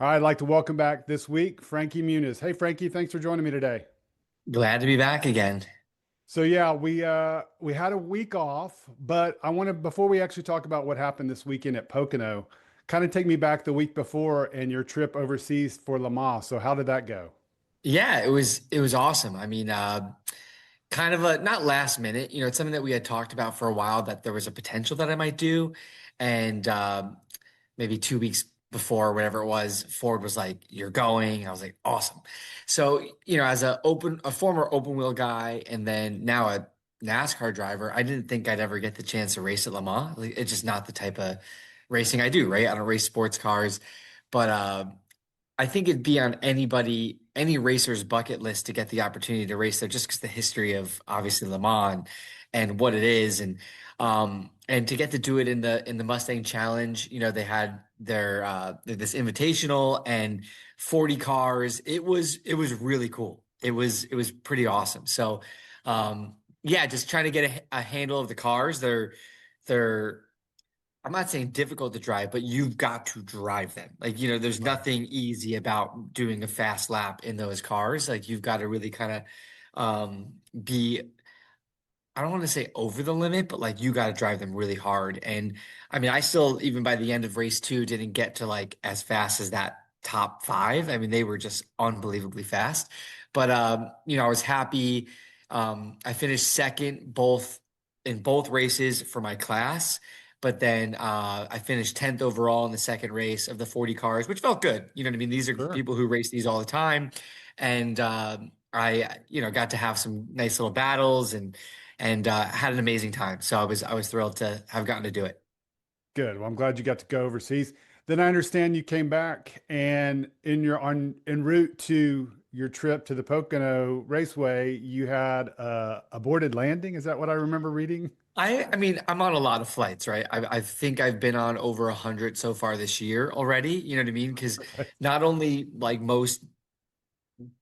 I'd like to welcome back this week Frankie Muniz. Hey, Frankie, thanks for joining me today. Glad to be back again. So yeah, we had a week off, but I want to before we actually talk about what happened this weekend at Pocono, kind of take me back the week before and your trip overseas for Le Mans. So how did that go? Yeah, it was awesome. Kind of a not last minute, it's something that we had talked about for a while that there was a potential that I might do. And maybe 2 weeks before, whatever it was, Ford was like, "You're going." I was like, "Awesome." So, as a former open wheel guy and then now a NASCAR driver, I didn't think I'd ever get the chance to race at Le Mans. Like, it's just not the type of racing I do, right? I don't race sports cars, but I think it'd be on any racer's bucket list to get the opportunity to race there just because the history of obviously Le Mans and what it is and to get to do it in the Mustang Challenge, they had their this invitational and 40 cars. It was really cool. It was pretty awesome. So yeah, just trying to get a handle of the cars. They're I'm not saying difficult to drive, but you've got to drive them. Like, there's Right. nothing easy about doing a fast lap in those cars. Like, you've got to really kind of be, I don't want to say over the limit, but like you got to drive them really hard. And I mean, I still, even by the end of race two, didn't get to like as fast as that top five. I mean, they were just unbelievably fast. But I was happy. I finished second in both races for my class. But then I finished 10th overall in the second race of the 40 cars, which felt good. You know what I mean? These are Sure. people who race these all the time. And I, got to have some nice little battles and had an amazing time. So I was thrilled to have gotten to do it. Good. Well, I'm glad you got to go overseas. Then I understand you came back and in your on en route to your trip to the Pocono Raceway, you had a aborted landing. Is that what I remember reading? I mean, I'm on a lot of flights, right? I think I've been on over 100 so far this year already. You know what I mean? Because Okay. not only like most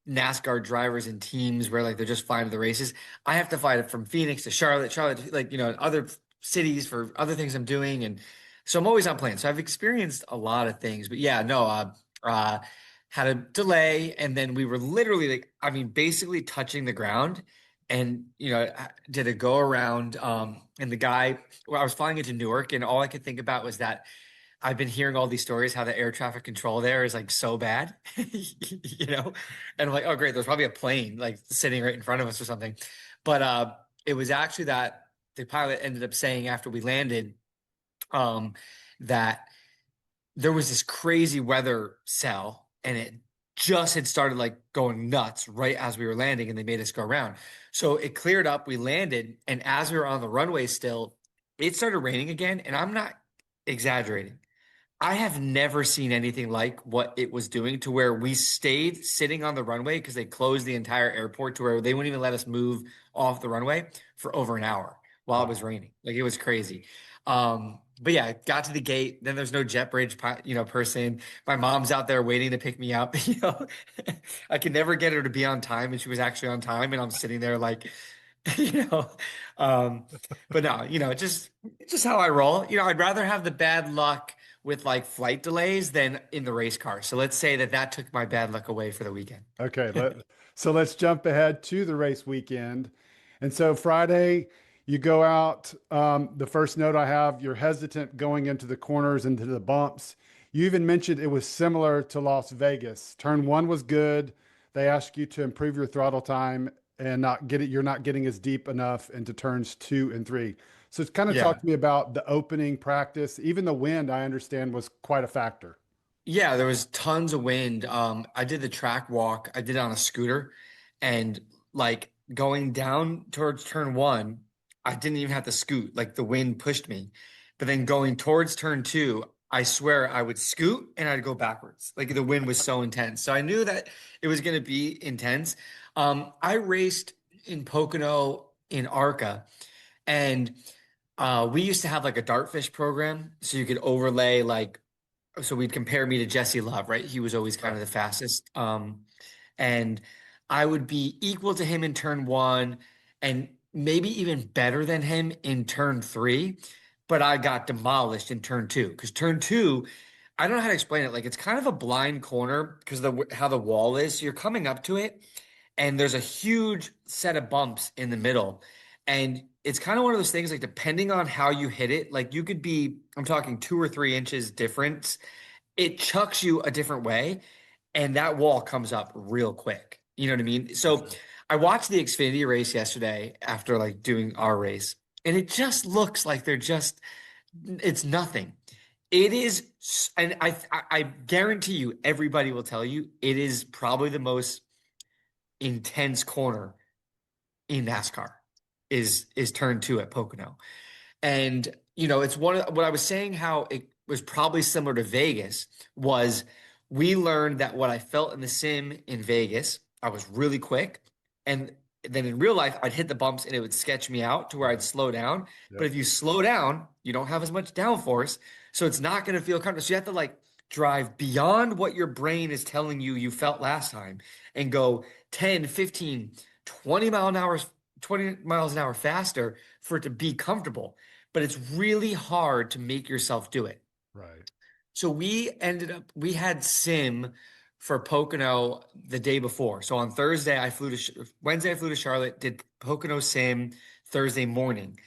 NASCAR drivers and teams where like they're just flying to the races, I have to fly from Phoenix to Charlotte, like other cities for other things I'm doing, and so I'm always on planes. So I've experienced a lot of things, but yeah, no, had a delay, and then we were literally like, I mean, basically touching the ground, and I did a go around, and the guy, well, I was flying into Newark, and all I could think about was that. I've been hearing all these stories how the air traffic control there is like so bad, and I'm like, oh great, there's probably a plane like sitting right in front of us or something. But it was actually that the pilot ended up saying after we landed, um, that there was this crazy weather cell and it just had started like going nuts right as we were landing and they made us go around. So it cleared up, we landed, and as we were on the runway still, it started raining again, and I'm not exaggerating. I have never seen anything like what it was doing to where we stayed sitting on the runway because they closed the entire airport to where they wouldn't even let us move off the runway for over an hour while it was Wow. raining. Like it was crazy. But yeah, got to the gate. Then there's no jet bridge, person. My mom's out there waiting to pick me up. I could never get her to be on time, and she was actually on time, and I'm sitting there like, you know, um, but no, just how I roll. I'd rather have the bad luck with like flight delays than in the race car. So let's say that took my bad luck away for the weekend. Okay, so let's jump ahead to the race weekend. And so Friday, you go out. The first note I have, you're hesitant going into the corners, into the bumps. You even mentioned it was similar to Las Vegas. Turn one was good. They ask you to improve your throttle time and not get it. You're not getting as deep enough into turns two and three. So it's kind of talk Yeah. to me about the opening practice. Even the wind, I understand, was quite a factor. Yeah, there was tons of wind. I did the track walk. I did it on a scooter, and like going down towards turn one, I didn't even have to scoot. Like the wind pushed me. But then going towards turn two, I swear I would scoot and I'd go backwards. Like the wind was so intense. So I knew that it was going to be intense. I raced in Pocono in Arca, and we used to have like a dartfish program, so you could overlay like so we'd compare me to Jesse Love, right? He was always kind of Right. the fastest. And I would be equal to him in turn one and maybe even better than him in turn three. But I got demolished in turn two because turn two, I don't know how to explain it. Like it's kind of a blind corner because the how the wall is. So you're coming up to it, and there's a huge set of bumps in the middle, and it's kind of one of those things. Like depending on how you hit it, like you could be, I'm talking 2 or 3 inches difference. It chucks you a different way, and that wall comes up real quick. You know what I mean? For So sure. I watched the Xfinity race yesterday after like doing our race, and it just looks like they're just it's nothing. It is, and I guarantee you, everybody will tell you it is probably the most intense corner in NASCAR is turn two at Pocono. And it's one of what I was saying how it was probably similar to Vegas was we learned that what I felt in the sim in Vegas, I was really quick. And then in real life, I'd hit the bumps and it would sketch me out to where I'd Right. slow down. But Yep. if you slow down, you don't have as much downforce. So it's not going to feel comfortable. So you have to like drive beyond what your brain is telling you you felt last time and go 10, 15, 20 miles an hour faster for it to be comfortable. But it's really hard to make yourself do it. Right. So we had sim for Pocono the day before. So on Thursday, Wednesday, I flew to Charlotte, did Pocono sim Thursday morning.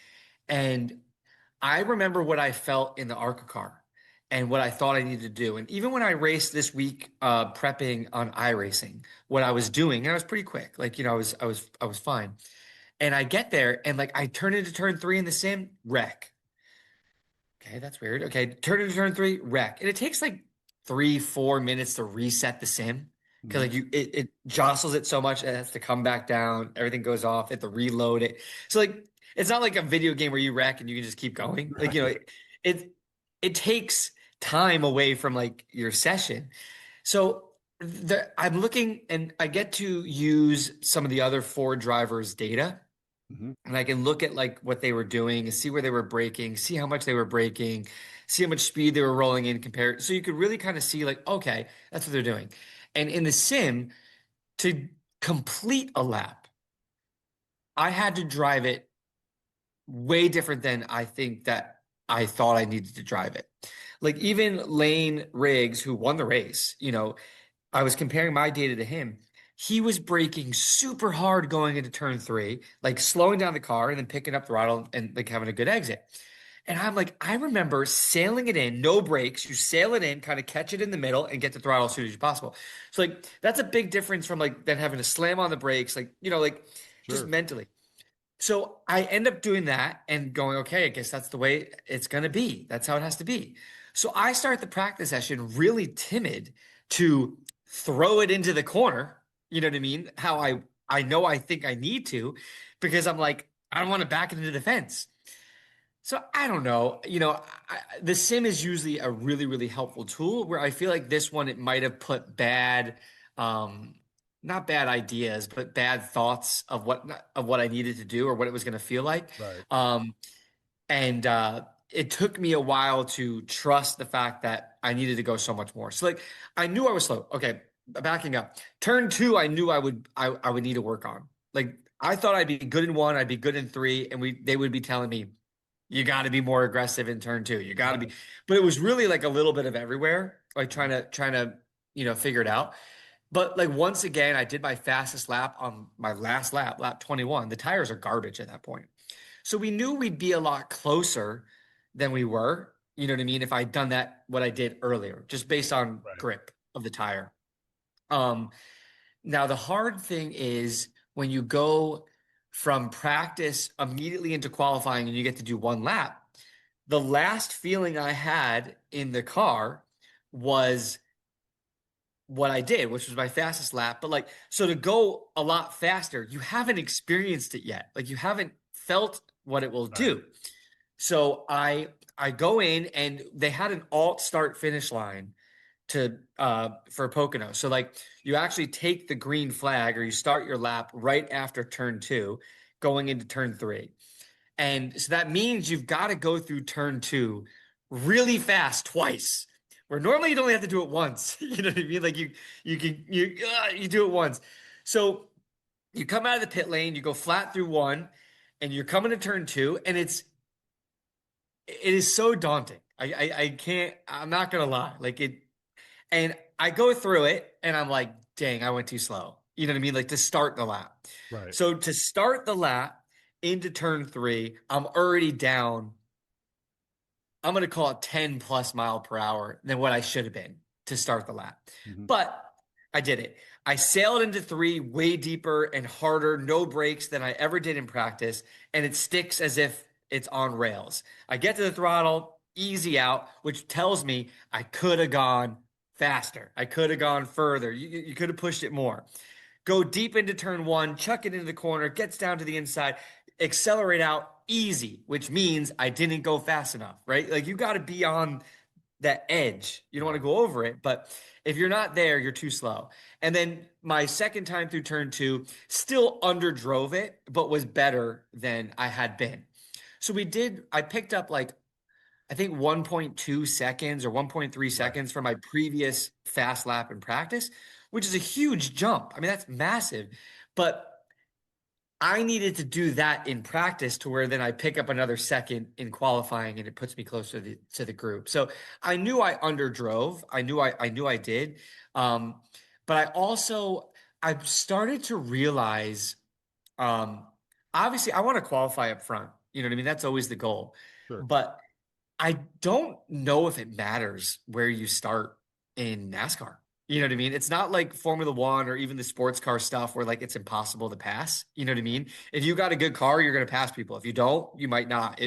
And I remember what I felt in the ARCA car and what I thought I needed to do. And even when I raced this week, prepping on iRacing, what I was doing, and I was pretty quick. Like, I was fine. And I get there and like I turn into turn three in the sim, wreck. Okay, that's weird. Okay, turn into turn three, wreck. And it takes like 3, 4 minutes to reset the sim because Mhm. like it jostles it so much it has to come back down. Everything goes off, it to reload it. So like it's not like a video game where you wreck and you can just keep going. Like, Right. it it takes time away from like your session. So I'm looking and I get to use some of the other Ford drivers' data Mhm. and I can look at like what they were doing and see where they were braking, see how much they were braking, see how much speed they were rolling in compared. So you could really kind of see like, okay, that's what they're doing. And in the sim, to complete a lap, I had to drive it way different than I think that I thought I needed to drive it. Like even Lane Riggs, who won the race, I was comparing my data to him. He was braking super hard going into turn three, like slowing down the car and then picking up throttle and like having a good exit. And I'm like, I remember sailing it in, no brakes. You sail it in, kind of catch it in the middle and get the throttle as soon as possible. So like that's a big difference from like then having to slam on the brakes, like, like just Sure. mentally. So I end up doing that and going, okay, I guess that's the way it's going to be. That's how it has to be. So I start the practice session really timid to throw it into the corner. You know what I mean? How I know I think I need to, because I'm like, I don't want to back it into the fence. So I don't know. The sim is usually a really, really helpful tool where I feel like this one, it might have put um, not bad ideas, but bad thoughts of what I needed to do or what it was going to feel like. Right. Um, and it took me a while to trust the fact that I needed to go so much more. So like I knew I was slow. Okay, backing up. Turn two, I knew I would need to work on. Like I thought I'd be good in one, I'd be good in three, and they would be telling me you got to be more aggressive in turn two. You got to be, Right. but it was really like a little bit of everywhere, like trying to figure it out. But like once again, I did my fastest lap on my last lap, lap 21. The tires are garbage at that point. So we knew we'd be a lot closer than we were. You know what I mean? If I'd done that, what I did earlier, just based on Right. grip of the tire. Um, Now the hard thing is when you go from practice immediately into qualifying and you get to do one lap, the last feeling I had in the car was what I did, which was my fastest lap. But like, so to go a lot faster, you haven't experienced it yet. Like you haven't felt what it will Right. do. So I go in and they had an alt start finish line to for Pocono. So like you actually take the green flag or you start your lap right after turn two, going into turn three. And so that means you've got to go through turn two really fast twice. Where normally you'd only have to do it once. You know what I mean? Like you do it once. So you come out of the pit lane, you go flat through one, and you're coming to turn two, and it is so daunting. I can't, I'm not gonna lie. Like it, and I go through it and I'm like, dang, I went too slow. You know what I mean? Like to start the lap. Right. So to start the lap into turn three, I'm already down, I'm going to call it 10 plus mile per hour than what I should have been to start the lap. Mhm. But I did it. I sailed into three way deeper and harder, no brakes than I ever did in practice. And it sticks as if it's on rails. I get to the throttle, easy out, which tells me I could have gone faster. I could have gone further. You could have pushed it more. Go deep into turn one, chuck it into the corner, gets down to the inside, accelerate out easy, which means I didn't go fast enough, right? Like you got to be on that edge. You don't want to Right. go over it, but if you're not there, you're too slow. And then my second time through turn two, still underdrove it, but was better than I had been. So I picked up like, I think 1.2 seconds or 1.3 Right. seconds from my previous fast lap in practice, which is a huge jump. I mean, that's massive. But I needed to do that in practice to where then I pick up another second in qualifying and it puts me closer to the group. So I knew I underdrove. I knew I did. Um, but I've started to realize um obviously I want to qualify up front. You know what I mean? That's always the goal. Sure. But I don't know if it matters where you start in NASCAR. You know what I mean? It's not like Formula One or even the sports car stuff where like it's impossible to pass. You know what I mean? If you got a good car, you're going to pass people. If you don't, you might not.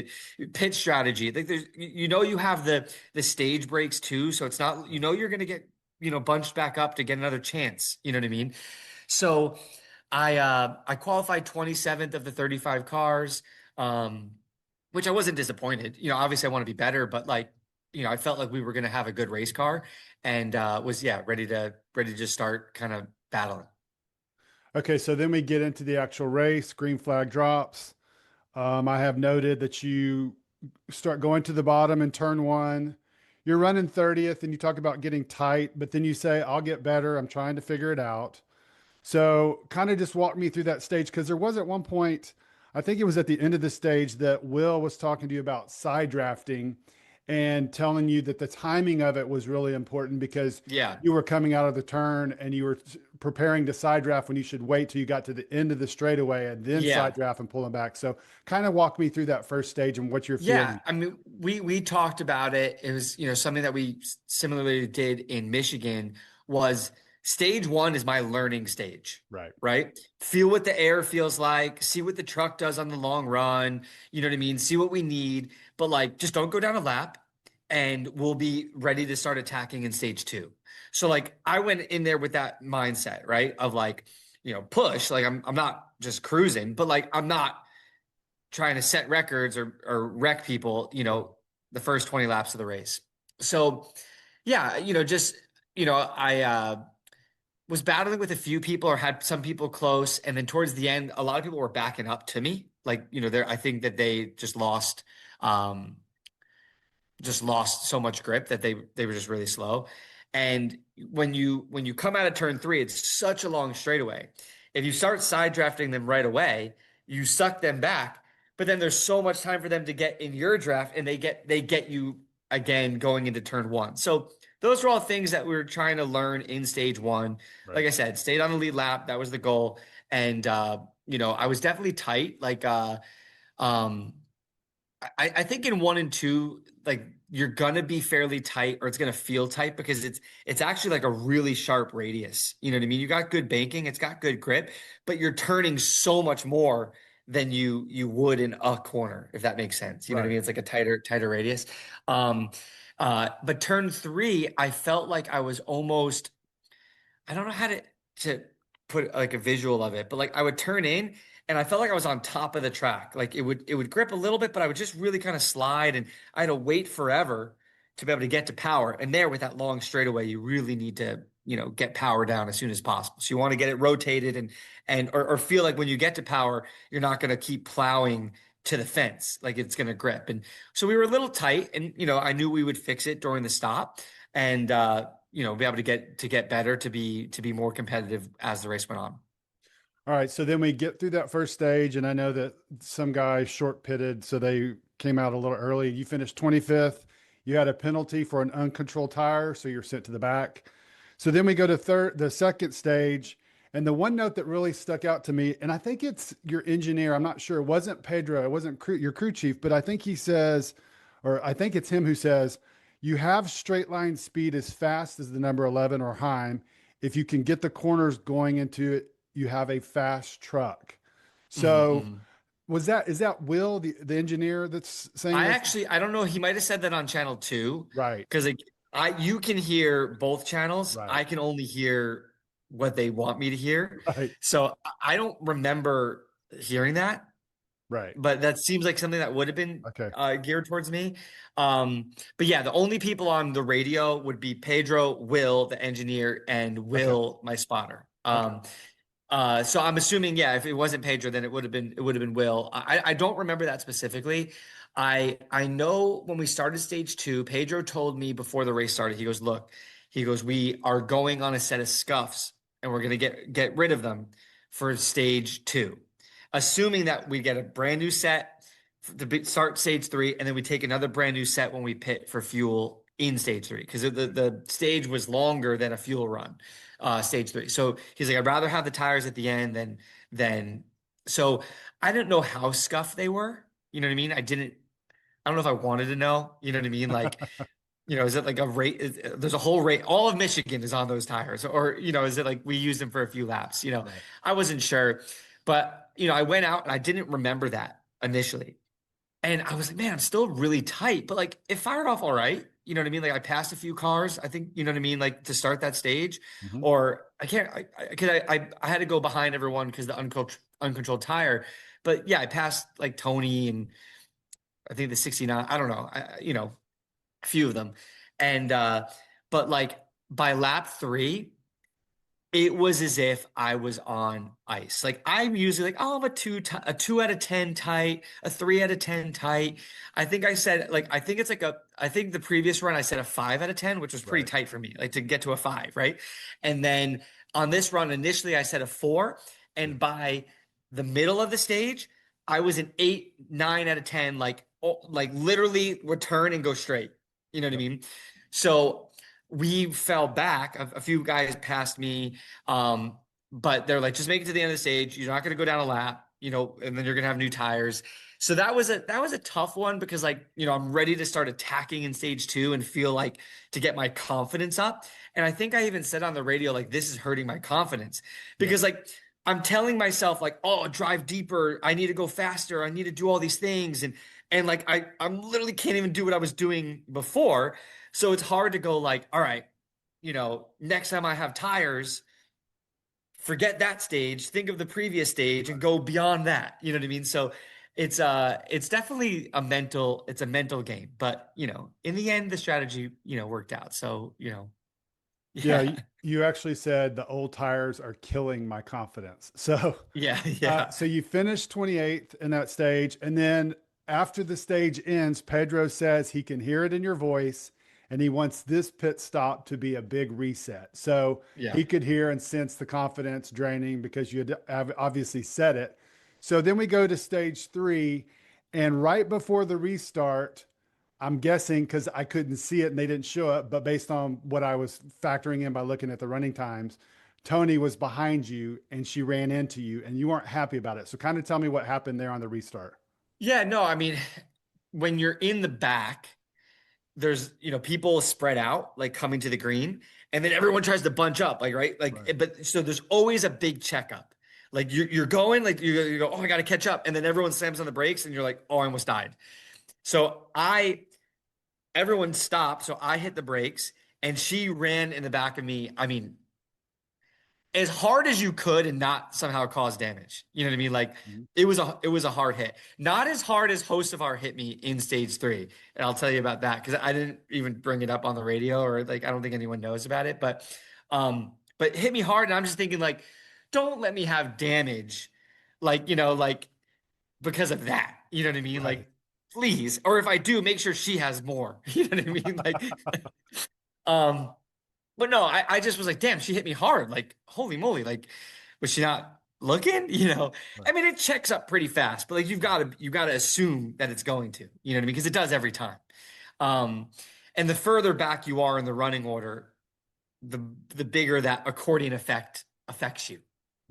Pit strategy. Like there's, you have the stage breaks too, so it's not. You're going to get bunched back up to get another chance. You know what I mean? So I qualified 27th of the 35 cars. Which I wasn't disappointed. Obviously I want to be better, but like, I felt like we were going to have a good race car and was ready to just start kind of battling. Okay, so then we get into the actual race. Green flag drops. I have noted that you start going to the bottom in turn one. You're running 30th and you talk about getting tight, but then you say, I'll get better. I'm trying to figure it out. So kind of just walk me through that stage because there was at one point, I think it was at the end of the stage that Will was talking to you about side drafting and telling you that the timing of it was really important because Yeah. you were coming out of the turn and you were preparing to side draft when you should wait till you got to the end of the straightaway and then side Yeah. draft and pull them back. So kind of walk me through that first stage and what you're Yeah. feeling. I mean, we talked about it. It was, something that we similarly did in Michigan was stage one is my learning stage, Right. right? Feel what the air feels like, see what the truck does on the long run. You know what I mean? See what we need, but like just don't go down a lap and we'll be ready to start attacking in stage two. So like I went in there with that mindset, right? Of like, push, like I'm not just cruising, but like I'm not trying to set records or wreck people, Right. the first 20 laps of the race. So yeah, I was battling with a few people or had some people close. And then towards the end, a lot of people were backing up to me. Like, I think that they um, just lost so much grip that they were just really slow. And when you come out of turn three, it's such a long straightaway. If you start side drafting them right away, you suck them back. But then there's so much time for them to get in your draft, and they get you again going into turn one. So those are all things that we were trying to learn in stage one. Right. Like I said, stayed on the lead lap. That was the goal. And I was definitely tight. Like um I think in one and two, like you're gonna be fairly tight, or it's gonna feel tight because it's actually like a really sharp radius. You know what I mean? You got good banking, it's got good grip, but you're turning so much more than you would in a corner, if that makes sense. You know what I Right. mean? It's like a tighter radius. Um, but turn three, I felt like I was almost, I don't know how to put like a visual of it, but like I would turn in and I felt like I was on top of the track. Like it would grip a little bit, but I would just really kind of slide and I had to wait forever to be able to get to power. And there with that long straightaway, you really need to, get power down as soon as possible. So you want to get it rotated or feel like when you get to power, you're not going to keep plowing to the fence, like it's going to grip. And so we were a little tight and, I knew we would fix it during the stop. And be able to get better to be more competitive as the race went on. All right, so then we get through that first stage, and I know that some guys short pitted, so they came out a little early. You finished 25th. you had a penalty for an uncontrolled tire, so you're sent to the back. So then we go to the second stage. And the one note that really stuck out to me, and I think it's your engineer, I'm not sure, it wasn't Pedro, it wasn't your crew chief, but I think he says, or I think it's him who says, you have straight line speed as fast as the number 11 or Heim. If you can get the corners going into it, you have a fast truck. Mhm, So mhm. is that Will, the engineer that's saying I this? actually, I don't know. He might have said that on channel two, Right, because like you can hear both channels. right, I can only hear what they want me to hear. right, So I don't remember hearing that, right. but that seems like something that would have been Okay, geared towards me. But yeah, the only people on the radio would be Pedro, Will, the engineer, and okay, Will, my spotter. okay. So I'm assuming, yeah, if it wasn't Pedro, then it would have been Will. I don't remember that specifically. I know when we started stage two, Pedro told me before the race started, he goes, look, he goes, we are going on a set of scuffs and we're gonna get rid of them for stage two, assuming that we get a brand new set to start stage three, and then we take another brand new set when we pit for fuel in stage three, because the stage was longer than a fuel run, stage three. So he's like, I'd rather have the tires at the end than so I didn't know how scuffed they were. You know what I mean? I don't know if I wanted to know. You know what I mean? Like, is it like a rate? There's a whole rate. All of Michigan is on those tires, or is it like we use them for a few laps? Right. I wasn't sure, but I went out and I didn't remember that initially. And I was like, man, I'm still really tight, but like it fired off all right. You know what I mean? Like I passed a few cars, I think, you know what I mean? Like to start that stage, Mhm. or I can't, cause I had to go behind everyone because the uncontrolled tire. But yeah, I passed like Tony and I think the 69, I don't know, a few of them. And, but like by lap three, it was as if I was on ice. Like I'm usually like, oh, I'm a 2 out of 10 tight, a 3 out of 10 tight. I think I said like I think it's like I think the previous run I said a 5 out of 10, which was pretty Right. tight for me, like to get to a five, right? And then on this run, initially I said a four, Yeah. and by the middle of the stage, I was an 8, 9 out of 10, like like literally would turn and go straight. You know what I Yep. mean? So we fell back. A few guys passed me, but they're like, just make it to the end of the stage. You're not going to go down a lap, and then you're going to have new tires. So that was a tough one because like, I'm ready to start attacking in stage two and feel like to get my confidence up. And I think I even said on the radio, like, this is hurting my confidence Yeah. because like, I'm telling myself like, oh, drive deeper. I need to go faster. I need to do all these things. And like, I'm literally can't even do what I was doing before. So it's hard to go like, all right, next time I have tires, forget that stage, think of the previous stage and go beyond that. You know what I mean? So it's definitely it's a mental game, but in the end the strategy, worked out. So, Yeah, yeah. you actually said the old tires are killing my confidence. So, Yeah, yeah. so you finished 28th in that stage, and then after the stage ends, Pedro says he can hear it in your voice, and he wants this pit stop to be a big reset. So Yeah. he could hear and sense the confidence draining because you had obviously said it. So then we go to stage three, and right before the restart, I'm guessing because I couldn't see it and they didn't show it, but based on what I was factoring in by looking at the running times, Toni was behind you and she ran into you and you weren't happy about it. So kind of tell me what happened there on the restart. Yeah, no, I mean, when you're in the back, there's people spread out like coming to the green, and then everyone tries to bunch up, like, right, like, Right. but so there's always a big checkup, like you're going like you go, oh, I got to catch up, and then everyone slams on the brakes and you're like, oh, I almost died. So I everyone stopped, so I hit the brakes and she ran in the back of me, I mean, as hard as you could and not somehow cause damage. You know what I mean? Like Mhm. it was a hard hit. Not as hard as Hocevar hit me in stage three. And I'll tell you about that because I didn't even bring it up on the radio, or like I don't think anyone knows about it. But hit me hard, and I'm just thinking like, don't let me have damage, like, like because of that. You know what I mean? Right. Like, please. Or if I do, make sure she has more. You know what I mean? Like, um, but no, I just was like, damn, she hit me hard. Like, holy moly. Like, was she not looking? Right. I mean, it checks up pretty fast, but like you gotta assume that it's going to, you know what I mean? Because it does every time. Um, and the further back you are in the running order, the bigger that accordion effect affects you.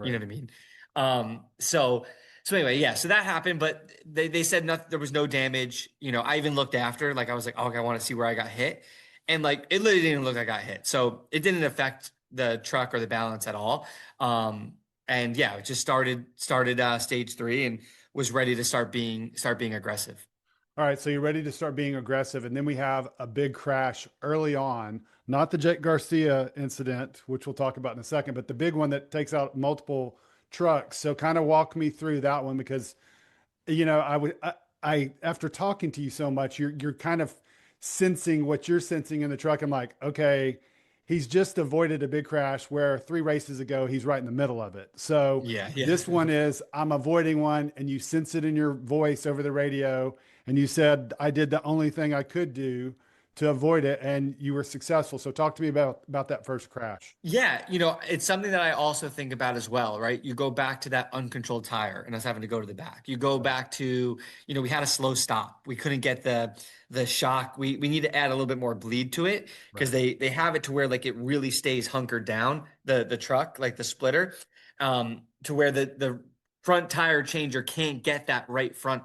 You know Right. what I mean? So anyway, yeah, so that happened, but they said nothing, there was no damage. You know, I even looked after, like I was like, oh, okay, I want to see where I got hit. And like it literally didn't look like I got hit. So it didn't affect the truck or the balance at all. And yeah, it just started stage 3 and was ready to start being aggressive. All right, so you're ready to start being aggressive, and then we have a big crash early on, not the Jake Garcia incident, which we'll talk about in a second, but the big one that takes out multiple trucks. So kind of walk me through that one because I after talking to you so much, you're kind of sensing what you're sensing in the truck. I'm like, okay, he's just avoided a big crash where 3 races ago he's right in the middle of it. So Yeah, yeah. this one is I'm avoiding one, and you sense it in your voice over the radio, and you said I did the only thing I could do to avoid it, and you were successful. So talk to me about that first crash. Yeah, it's something that I also think about as well, right? You go back to that uncontrolled tire and us having to go to the back. You go back to, we had a slow stop. We couldn't get the shock. We need to add a little bit more bleed to it because Right. they have it to where like it really stays hunkered down, the truck, like the splitter, to where the front tire changer can't get that right front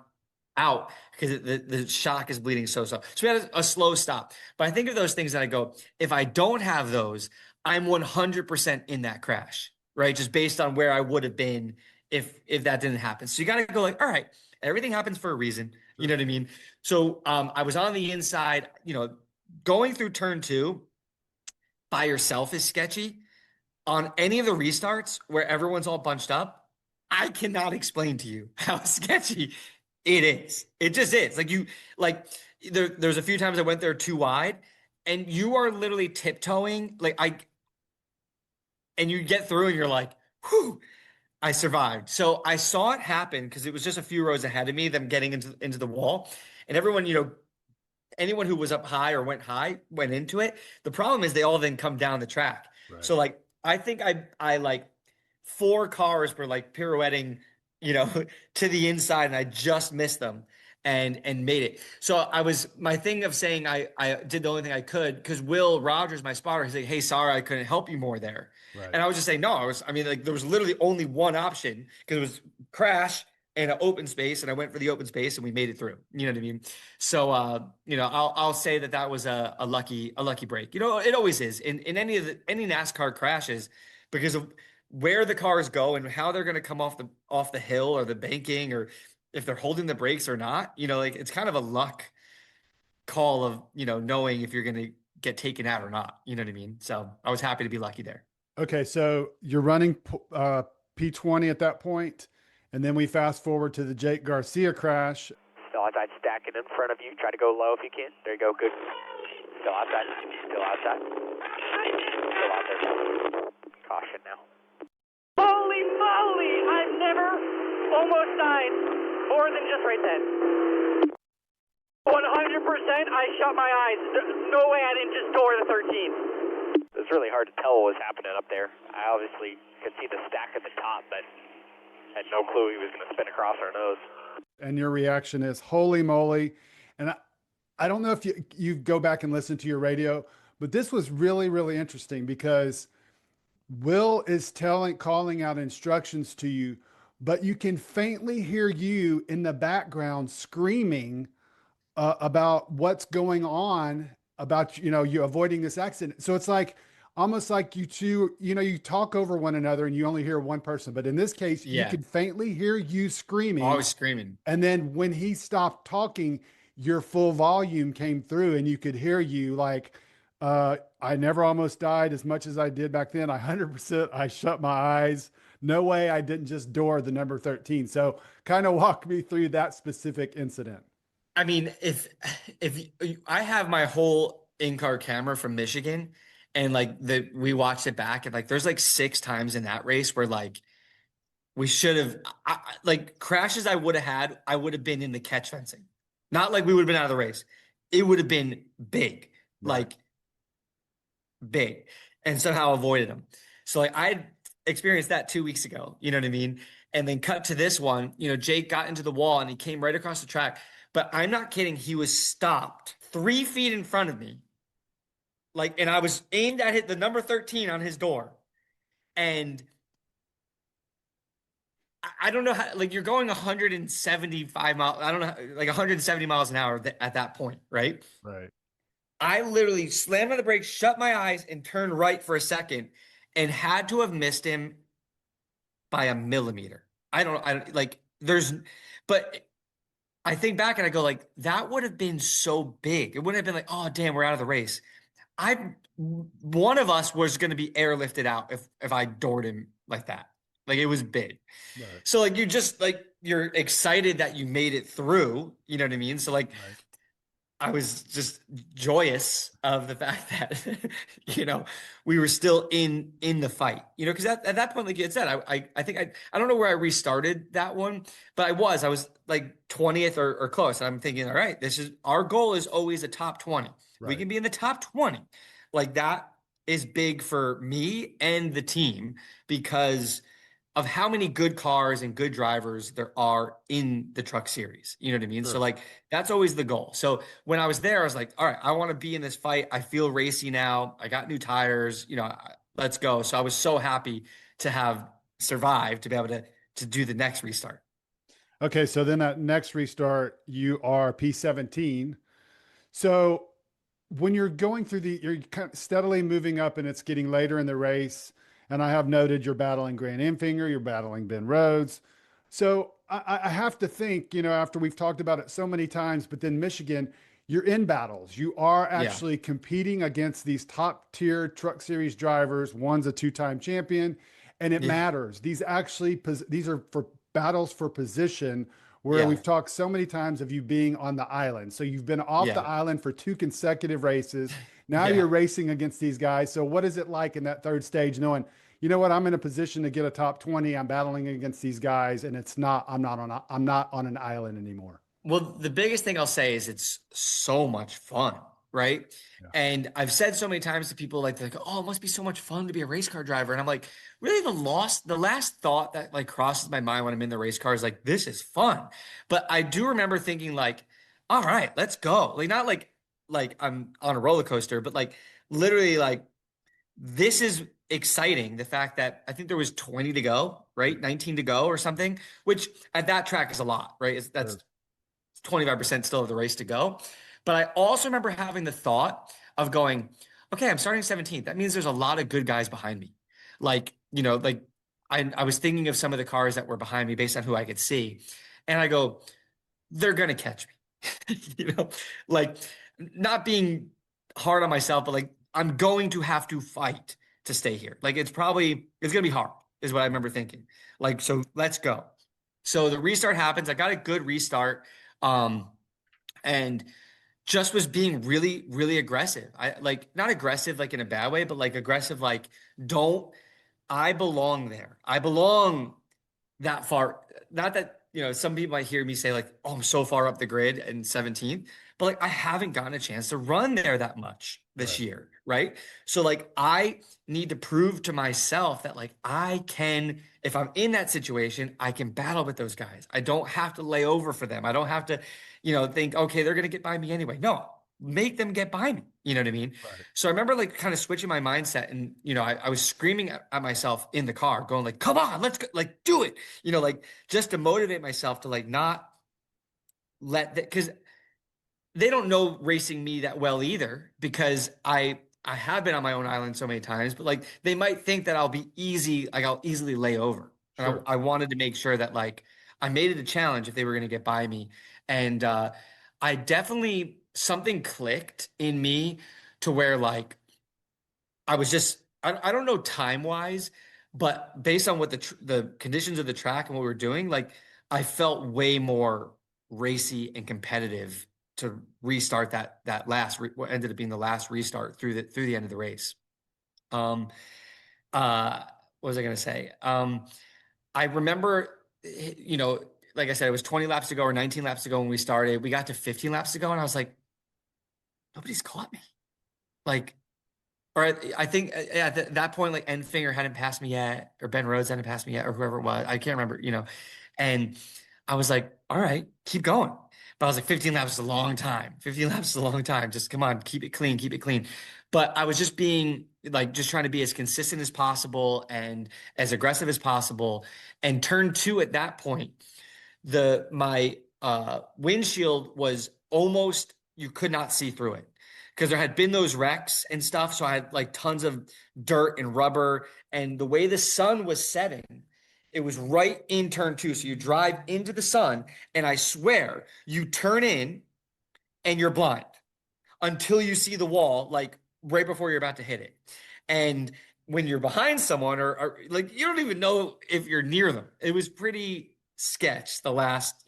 out because the shock is bleeding so. So we had a slow stop. But I think of those things that I go, if I don't have those, I'm 100% in that crash, right? Just based on where I would have been if that didn't happen. So you got to go like, all right, everything happens for a reason. You Sure. know what I mean? So I was on the inside, going through turn 2 by yourself is sketchy. On any of the restarts where everyone's all bunched up, I cannot explain to you how sketchy it is. It just is. There's a few times I went there too wide, and you are literally tiptoeing. And you get through and you're like, whew, I survived. So I saw it happen because it was just a few rows ahead of me, them getting into the wall. And everyone, anyone who was up high or went high went into it. The problem is they all then come down the track. Right. So like I think I like 4 cars were like pirouetting, to the inside, and I just missed them and made it. So my thing of saying I did the only thing I could because Will Rogers, my spotter, he's like, hey, sorry, I couldn't help you more there. Right. And I was just saying, no, like there was literally only one option because it was crash and an open space, and I went for the open space and we made it through. You know what I mean? So I'll say that was a lucky break. It always is in any NASCAR crashes because of where the cars go and how they're going to come off the hill or the banking, or if they're holding the brakes or not. Like it's kind of a luck call of knowing if you're going to get taken out or not. You know what I mean? So I was happy to be lucky there. Okay, so you're running P20 at that point, and then we fast forward to the Jake Garcia crash. Still outside, stacking in front of you. Try to go low if you can. There you go, good. Still outside, still outside. Still out there. Caution now. Holy moly! I've never almost died more than just right then. 100%, I shut my eyes. No way I didn't just door the 13. It was really hard to tell what was happening up there. I obviously could see the stack at the top, but had no clue he was going to spin across our nose. And your reaction is, holy moly. And I don't know if you go back and listen to your radio, but this was really, really interesting because Will is calling out instructions to you, but you can faintly hear you in the background screaming about what's going on, about you avoiding this accident. So it's like almost like you two, you talk over one another and you only hear one person. But in this case, you Yeah. could faintly hear you screaming. I was screaming. And then when he stopped talking, your full volume came through and you could hear you like, I never almost died as much as I did back then. 100%, I shut my eyes. No way I didn't just door the number 13. So kind of walk me through that specific incident. I mean, if I have my whole in-car camera from Michigan, and like we watched it back, and like there's like 6 times in that race where like we should have like crashes I would have had, I would have been in the catch fencing. Not like we would have been out of the race. It would have been big, Right. like big, and somehow avoided them. So like I experienced that 2 weeks ago, you know what I mean? And then cut to this one, Jake got into the wall and he came right across the track. But I'm not kidding. He was stopped 3 feet in front of me. Like, and I was aimed at hit the number 13 on his door. And I don't know how, like, you're going 175 miles, I don't know, like 170 miles an hour at that point, right? Right. I literally slammed on the brakes, shut my eyes, and turned right for a second and had to have missed him by a millimeter. I don't like, but I think back and I go, like, that would have been so big. It wouldn't have been like, oh, damn, we're out of the race. One of us was going to be airlifted out if I doored him like that. Like, it was big. Right. So like, you're excited that you made it through, you know what I mean? So like, Right. I was just joyous of the fact that, we were still in the fight, because at that point, like you had said, I think I don't know where I restarted that one, but I was like 20th or close. And I'm thinking, all right, our goal is always a top 20. We Right. can be in the top 20. Like, that is big for me and the team because of how many good cars and good drivers there are in the truck series. You know what I mean? Sure. So like, that's always the goal. So when I was there, I was like, all right, I want to be in this fight. I feel racy now. I got new tires, let's go. So I was so happy to have survived to be able to do the next restart. Okay. So then that next restart, you are P17. So when you're going through you're kind of steadily moving up and it's getting later in the race. And I have noted you're battling Grant Enfinger, you're battling Ben Rhodes. So I have to think, after we've talked about it so many times, but then Michigan, you're in battles. You are actually competing against these top tier truck series drivers. One's a 2-time champion, and it matters. These are for battles for position where we've talked so many times of you being on the island. So you've been off the island for 2 consecutive races. Now you're racing against these guys. So what is it like in that third stage, knowing, you know what, I'm in a position to get a top 20. I'm battling against these guys, and I'm not on an island anymore. Well, the biggest thing I'll say is it's so much fun, right? Yeah. And I've said so many times to people, like, they're like, oh, it must be so much fun to be a race car driver. And I'm like, really, the last thought that like crosses my mind when I'm in the race car is like, this is fun. But I do remember thinking like, all right, let's go. Like, not like I'm on a roller coaster, but like literally like, this is exciting. The fact that I think there was 20 to go, right? 19 to go or something, which at that track is a lot, right? That's 25% still of the race to go. But I also remember having the thought of going, okay, I'm starting 17th. That means there's a lot of good guys behind me. Like, like I was thinking of some of the cars that were behind me based on who I could see. And I go, they're going to catch me, like, not being hard on myself, but like, I'm going to have to fight to stay here. Like, it's going to be hard is what I remember thinking. Like, so let's go. So the restart happens. I got a good restart. And just was being really, really aggressive. I like, not aggressive, like in a bad way, but like aggressive, like, I belong there. I belong that far. Not that, some people might hear me say like, oh, I'm so far up the grid in 17th, but like, I haven't gotten a chance to run there that much this year. Right. So like, I need to prove to myself that like, I can, if I'm in that situation, I can battle with those guys. I don't have to lay over for them. I don't have to, think, okay, they're going to get by me anyway. No, make them get by me. You know what I mean? Right. So I remember like kind of switching my mindset and, I was screaming at myself in the car going like, come on, let's go, like, do it, like just to motivate myself to like, not let that, cause they don't know racing me that well either, because I have been on my own island so many times, but like, they might think that I'll easily lay over. Sure. And I wanted to make sure that like, I made it a challenge if they were going to get by me. And, I definitely, something clicked in me to where like I was just I don't know time wise, but based on what the conditions of the track and what we were doing, like I felt way more racy and competitive to restart that what ended up being the last restart through the end of the race. What was I going to say? I remember, like I said, it was 20 laps to go or 19 laps to go when we started. We got to 15 laps to go, and I was like, nobody's caught me. Like, or I think at that point, like Enfinger hadn't passed me yet, or Ben Rhodes hadn't passed me yet, or whoever it was. I can't remember, and I was like, all right, keep going. But I was like, 15 laps is a long time. 15 laps is a long time. Just come on, keep it clean, keep it clean. But I was just being like, just trying to be as consistent as possible and as aggressive as possible. And turn two at that point, my windshield was almost, you could not see through it because there had been those wrecks and stuff. So I had like tons of dirt and rubber, and the way the sun was setting, it was right in turn two. So you drive into the sun, and I swear you turn in and you're blind until you see the wall, like right before you're about to hit it. And when you're behind someone, or like, you don't even know if you're near them. It was pretty sketch the last,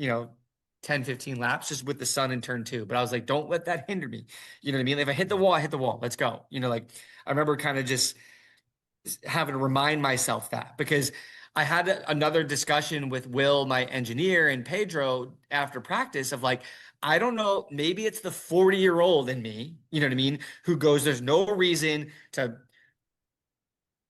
10, 15 laps just with the sun in turn two. But I was like, don't let that hinder me. You know what I mean? If I hit the wall, I hit the wall. Let's go. Like I remember kind of just having to remind myself that, because I had another discussion with Will, my engineer, and Pedro after practice of like, I don't know, maybe it's the 40-year-old in me, you know what I mean, who goes, there's no reason to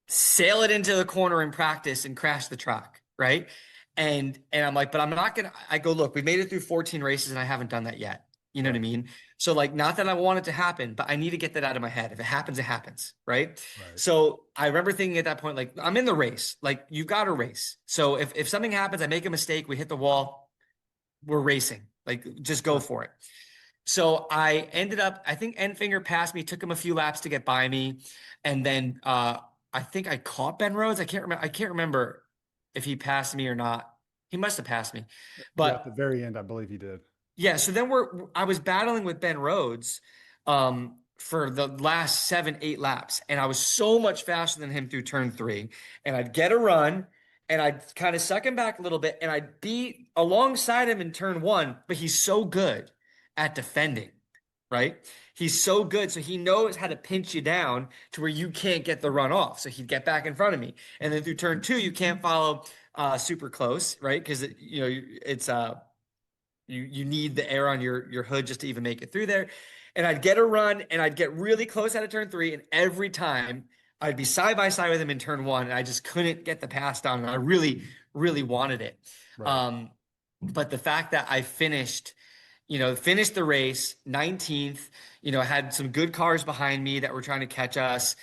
sail it into the corner in practice and crash the truck, right? And I'm like, but I'm not gonna. I go, look, we made it through 14 races and I haven't done that yet. You know what I mean? So like, not that I want it to happen, but I need to get that out of my head. If it happens, it happens, right? So I remember thinking at that point, like, I'm in the race. Like, you got to race. So if something happens, I make a mistake, we hit the wall, we're racing. Like, just go for it. So I ended up, I think Enfinger passed me, took him a few laps to get by me, and then I think I caught Ben Rhodes. I can't remember if he passed me or not. He must have passed me, but at the very end, I believe he did. Yeah, so then I was battling with Ben Rhodes for the last 7, 8 laps, and I was so much faster than him through turn 3. And I'd get a run, and I'd kind of suck him back a little bit, and I'd be alongside him in turn 1. But he's so good at defending, right? He's so good, so he knows how to pinch you down to where you can't get the run off. So he'd get back in front of me, and then through turn 2, you can't follow super close, right? Because it's you need the air on your hood just to even make it through there. And I'd get a run, and I'd get really close out of turn 3. And every time I'd be side by side with him in turn 1, and I just couldn't get the pass down. And I really, really wanted it. Right. But the fact that I finished the race 19th, had some good cars behind me that were trying to catch us.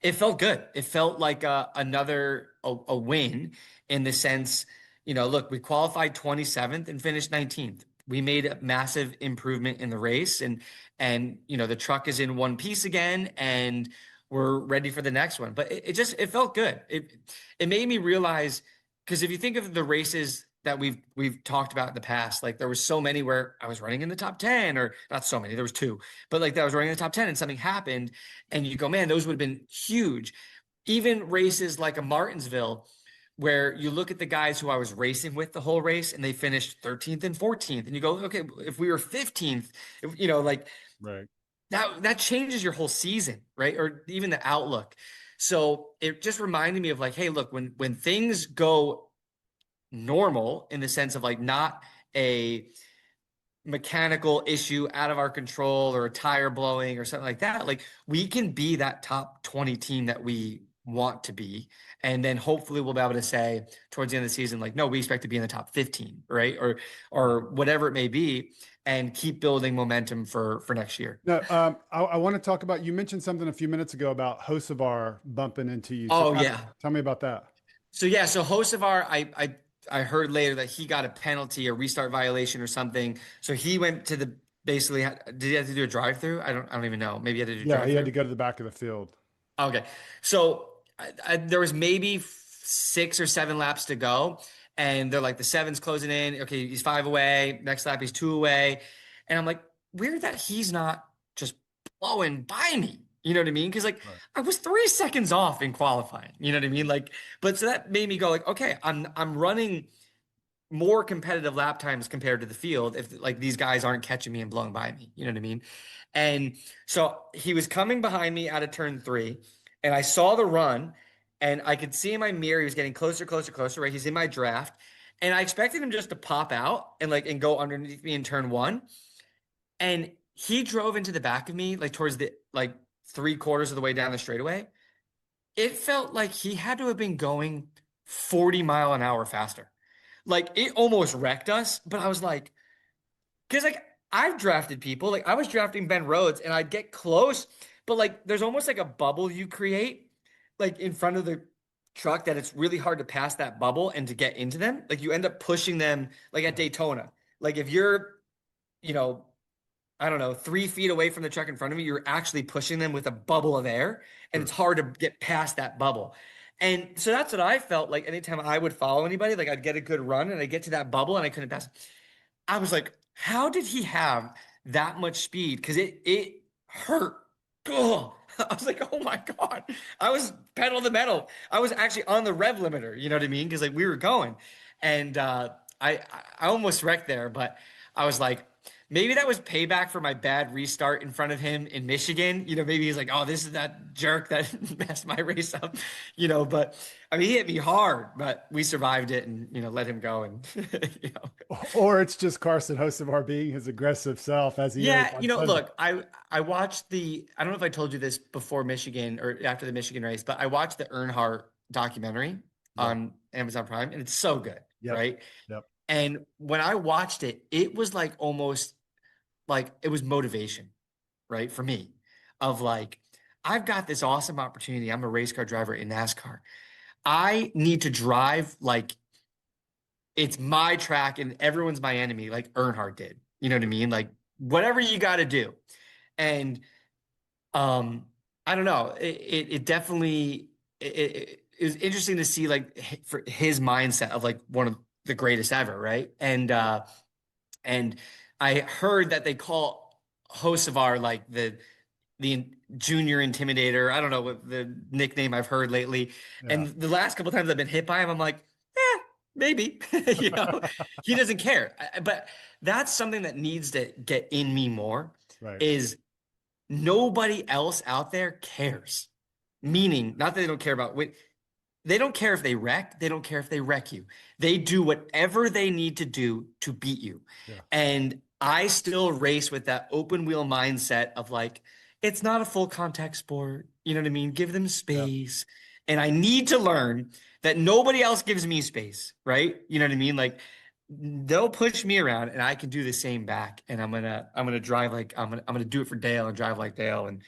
It felt good. It felt like another win in the sense, look, we qualified 27th and finished 19th. We made a massive improvement in the race, and the truck is in one piece again, and we're ready for the next one. But it felt good. It made me realize, because if you think of the races that we've talked about in the past, like there was so many where I was running in the top 10, or not so many, there was 2, but like that I was running in the top 10 and something happened, and you go, man, those would have been huge. Even races like a Martinsville, where you look at the guys who I was racing with the whole race and they finished 13th and 14th, and you go, okay, if we were 15th, right, that changes your whole season, right? Or even the outlook. So it just reminded me of like, hey, look, when things go normal, in the sense of like not a mechanical issue out of our control or a tire blowing or something like that, like we can be that top 20 team that we want to be. And then hopefully we'll be able to say towards the end of the season, like, no, we expect to be in the top 15, right? Or whatever it may be, and keep building momentum for next year. No, I want to talk about, you mentioned something a few minutes ago about Hocevar bumping into you. So tell me about that. So Hocevar, I heard later that he got a penalty, a restart violation or something. So he went to did he have to do a drive-through? I don't even know. Maybe he had to do drive-through. He had to go to the back of the field. Okay. So there was maybe 6 or 7 laps to go, and they're like, the 7's closing in. Okay, he's 5 away. Next lap, he's 2 away. And I'm like, weird that he's not just blowing by me. You know what I mean? Because I was 3 seconds off in qualifying. You know what I mean? But so that made me go like, okay, I'm running more competitive lap times compared to the field if like these guys aren't catching me and blowing by me. You know what I mean? And so he was coming behind me out of turn 3, and I saw the run, and I could see in my mirror he was getting closer, right? He's in my draft, and I expected him just to pop out and go underneath me in turn 1, and he drove into the back of me towards the 3/4 of the way down the straightaway. It felt like he had to have been going 40 mile an hour faster. It almost wrecked us, but I was like, Because like I've drafted people, like I was drafting Ben Rhodes and I'd get close, but like there's almost like a bubble you create like in front of the truck that it's really hard to pass that bubble and to get into them. Like you end up pushing them like at Daytona. Like if you're, you know, I don't know, 3 feet away from the truck in front of you, you're actually pushing them with a bubble of air, and it's hard to get past that bubble. And so that's what I felt like anytime I would follow anybody, like I'd get a good run and I get to that bubble and I couldn't pass. I was like, how did he have that much speed? Because it hurt. Oh, I was like, oh my God. I was pedal to the metal. I was actually on the rev limiter, you know what I mean? Because like we were going. And I almost wrecked there, but I was like, maybe that was payback for my bad restart in front of him in Michigan. You know, maybe he's like, oh, this is that jerk that messed my race up, you know, but I mean, he hit me hard, but we survived it and, you know, let him go. And, you know, Or it's just Carson Hocevar being his aggressive self as he is yeah, on you know, Sunday. look, I watched I don't know if I told you this before Michigan or after the Michigan race, but I watched the Earnhardt documentary on Amazon Prime and it's so good, Yep. right? Yep. And when I watched it, it was like almost like it was motivation, right? For me, of like, I've got this awesome opportunity. I'm a race car driver in NASCAR. I need to drive like it's my track and everyone's my enemy, like Earnhardt did. You know what I mean? Like whatever you got to do. And I don't know. It definitely it was interesting to see like for his mindset of like one of the greatest ever, right? And I heard that they call Hocevar like the junior intimidator. I don't know what the nickname I've heard lately. Yeah. And the last couple times I've been hit by him, I'm like, maybe. You know, he doesn't care. But that's something that needs to get in me more. Right. Is nobody else out there cares. Meaning, not that they don't care about what they don't care if they wreck. They don't care if they wreck you. They do whatever they need to do to beat you. Yeah. And I still race with that open wheel mindset of like, it's not a full contact sport. You know what I mean? Give them space. And I need to learn that nobody else gives me space, right? You know what I mean? Like they'll push me around and I can do the same back. And I'm gonna drive like I'm gonna do it for Dale and drive like Dale and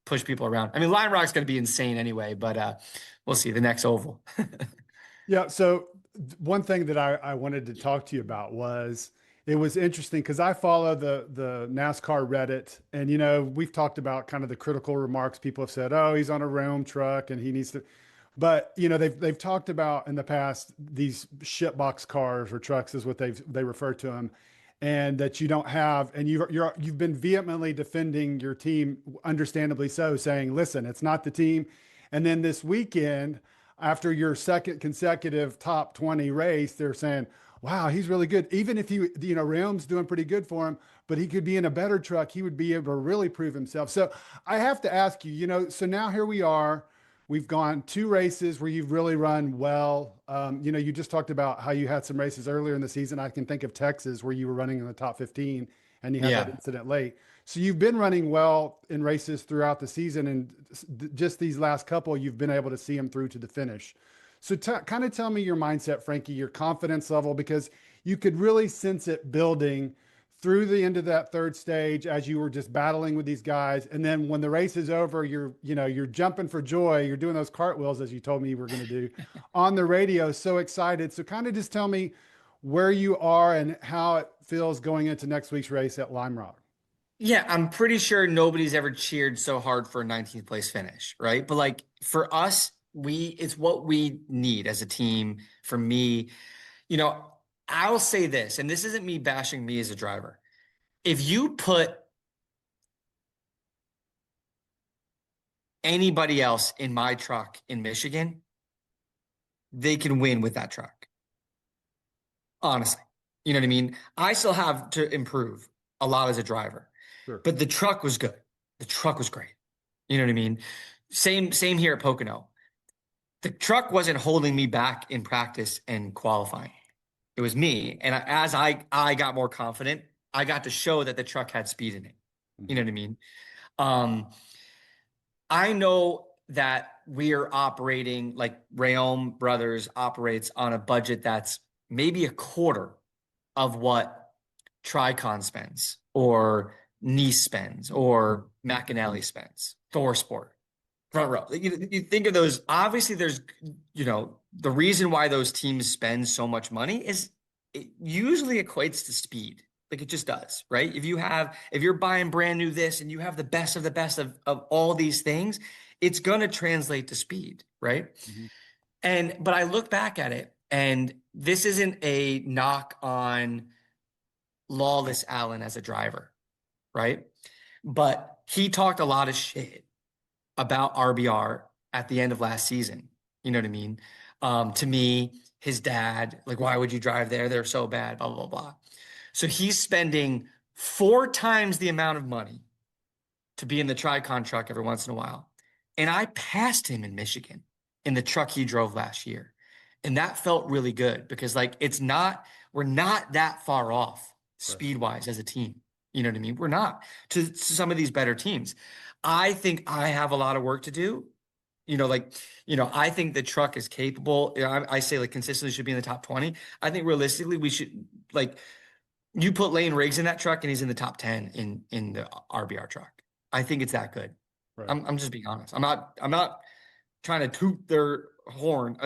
push people around. I mean, Line Rock's gonna be insane anyway, but we'll see the next oval. Yeah. So one thing that I wanted to talk to you about was it was interesting because I follow the NASCAR Reddit, and you know we've talked about kind of the critical remarks people have said. Oh, he's on a Reaume truck and he needs to. But you know they've talked about in the past these shitbox cars or trucks is what they refer to them, and that you don't have, and you've been vehemently defending your team, understandably so, saying, listen, it's not the team. And then this weekend, after your second consecutive top 20 race, they're saying, wow, he's really good. Even if you know, Reaume's doing pretty good for him, but he could be in a better truck. He would be able to really prove himself. So I have to ask you, you know, so now here we are. We've gone 2 races where you've really run well. You know, you just talked about how you had some races earlier in the season. I can think of Texas where you were running in the top 15 and you had that incident late. So you've been running well in races throughout the season, and just these last couple, you've been able to see them through to the finish. So kind of tell me your mindset, Frankie, your confidence level, because you could really sense it building through the end of that third stage as you were just battling with these guys. And then when the race is over, you're jumping for joy. You're doing those cartwheels, as you told me you were going to do on the radio. So excited. So kind of just tell me where you are and how it feels going into next week's race at Lime Rock. Yeah, I'm pretty sure nobody's ever cheered so hard for a 19th place finish, right? But like for us, it's what we need as a team. For me, you know, I'll say this, and this isn't me bashing me as a driver. If you put anybody else in my truck in Michigan, they can win with that truck. Honestly, you know what I mean? I still have to improve a lot as a driver. Sure. But the truck was good. The truck was great. You know what I mean? Same here at Pocono. The truck wasn't holding me back in practice and qualifying. It was me. And as I got more confident, I got to show that the truck had speed in it. You know what I mean? I know that we are operating like Reaume Brothers operates on a budget that's maybe a quarter of what Tricon spends or Nice spends or McAnally spends, Thor Sport, front row. You think of those, obviously there's, the reason why those teams spend so much money is it usually equates to speed. Like it just does, right? If you're buying brand new this and you have the best of the best of all these things, it's going to translate to speed, right? Mm-hmm. But I look back at it, and this isn't a knock on Lawless Allen as a driver, right? But he talked a lot of shit about RBR at the end of last season. You know what I mean? To me, his dad, like, why would you drive there? They're so bad, blah, blah, blah. So he's spending 4 times the amount of money to be in the Tricon truck every once in a while. And I passed him in Michigan in the truck he drove last year. And that felt really good because like we're not that far off speed wise as a team. You know what I mean? We're not to some of these better teams. I think I have a lot of work to do. I think the truck is capable. I say like consistently should be in the top 20. I think realistically we should, like, you put Lane Riggs in that truck and he's in the top 10 in the RBR truck. I think it's that good. Right. I'm just being honest. I'm not trying to toot their horn.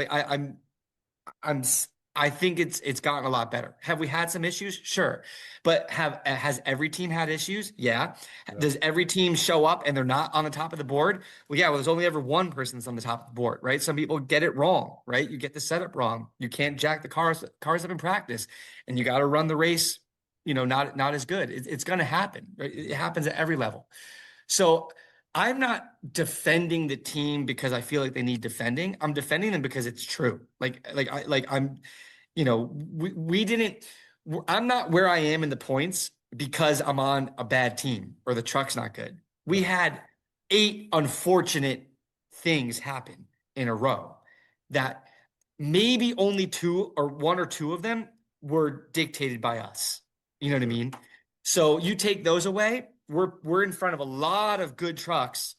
I think it's gotten a lot better. Have we had some issues? Sure. But has every team had issues? Yeah. Does every team show up and they're not on the top of the board? Well, yeah, there's only ever one person that's on the top of the board, right? Some people get it wrong, right? You get the setup wrong. You can't jack the cars up in practice, and you got to run the race, not as good. It's going to happen, right? It happens at every level. So I'm not defending the team because I feel like they need defending. I'm defending them because it's true. I'm not where I am in the points because I'm on a bad team or the truck's not good. We had 8 unfortunate things happen in a row that maybe only 2 or 1 or 2 of them were dictated by us. You know what I mean? So you take those away, we're in front of a lot of good trucks,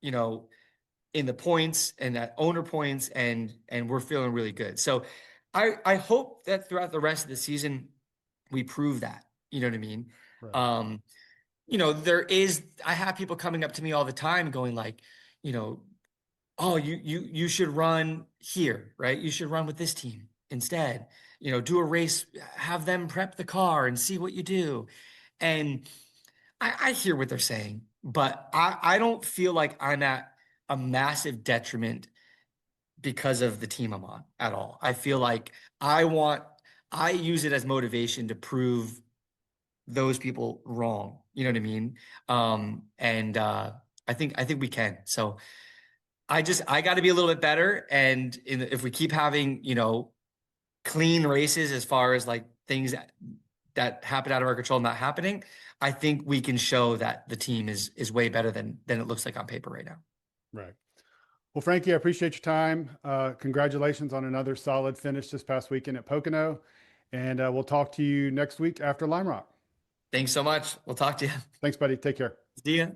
in the points and at owner points, and we're feeling really good. So I hope that throughout the rest of the season we prove that. You know what I mean? Right. I have people coming up to me all the time going like, oh, you should run here, right? You should run with this team instead. Do a race, have them prep the car and see what you do. And I hear what they're saying, but I don't feel like I'm at a massive detriment because of the team I'm on at all. I feel like I use it as motivation to prove those people wrong. You know what I mean? I think we can. So I got to be a little bit better. And if we keep having, clean races as far as like things that happen out of our control not happening, I think we can show that the team is way better than it looks like on paper right now. Right. Well, Frankie, I appreciate your time. Congratulations on another solid finish this past weekend at Pocono. And we'll talk to you next week after Lime Rock. Thanks so much. We'll talk to you. Thanks, buddy. Take care. See ya.